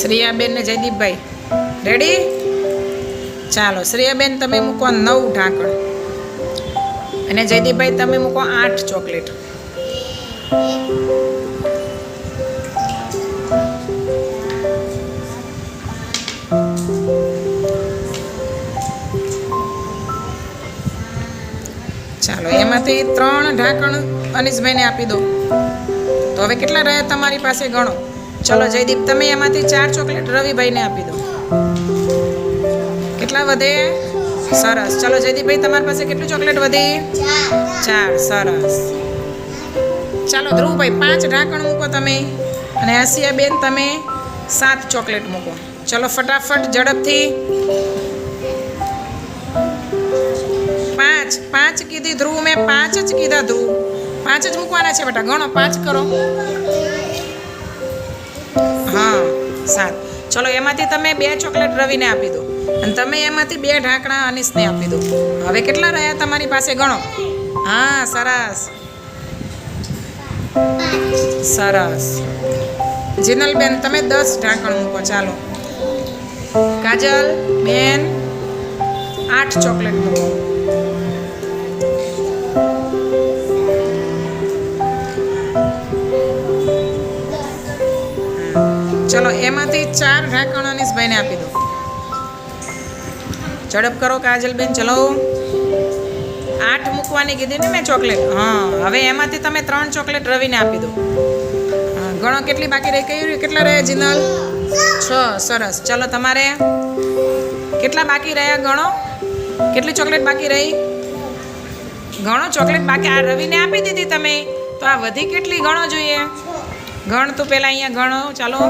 શ્રેયાબેન ને જયદીપભાઈ રેડી? ચાલો શ્રેયાબેન તમે મૂકો 9 ઢાંકણ અને જયદીપભાઈ તમે મૂકો 8 ચોકલેટ. ચાલો એમાંથી 3 ઢાંકણ અનીશભાઈને આપી દો. તો હવે કેટલા રહ્યા તમારી પાસે ગણો. ચલો જયદીપ તમે એમાંથી 4 ચોકલેટ રવિભાઈને આપી દો. કેટલા વધે? સરસ. ચલો જયદીપભાઈ તમારી પાસે કેટલી ચોકલેટ વધી? 4. સરસ. ચાલો ધ્રુવભાઈ 5 ઢાંકણ મૂકો તમે અને આસિયાબેન તમે 7 ચોકલેટ મૂકો. ચલો ફટાફટ ઝડપથી. 5 કીધી ધ્રુવ, મેં 5 જ કીધા ધ્રુવ. 5 જ મૂકવાના છે બેટા. ગણો 5 કરો. હા 7. ચલો એમાંથી તમે 2 ચોકલેટ રવિને આપી દો અને તમે એમાંથી 2 ઢાંકણા અનીશને આપી દો. હવે કેટલા રહ્યા તમારી પાસે ગણો. હા સરસ સરસ. જીનલબેન તમે 10 ઢાંકણ મૂકો. ચાલો કાજલ બેન 8 ચોકલેટ મૂકો. ચલો એમાંથી 4 ઢાંકણ અનીશભાઈને આપી દો. ઝડપ કરો કાજલબેન. ચલો 8 મૂકવાની કીધી ને મેં ચોકલેટ. હા હવે એમાંથી તમે 3 ચોકલેટ રવિને આપી દો. હા ગણો કેટલી બાકી રહી. કઈ કેટલા રહ્યા જીનલ? 6. સરસ. ચલો તમારે કેટલા બાકી રહ્યા ગણો. કેટલી ચોકલેટ બાકી રહી? ગણો ચોકલેટ બાકી. આ રવિને આપી દીધી તમે તો આ વધી કેટલી ગણો જોઈએ. ગણ તો પહેલાં અહીંયા ગણો. ચાલો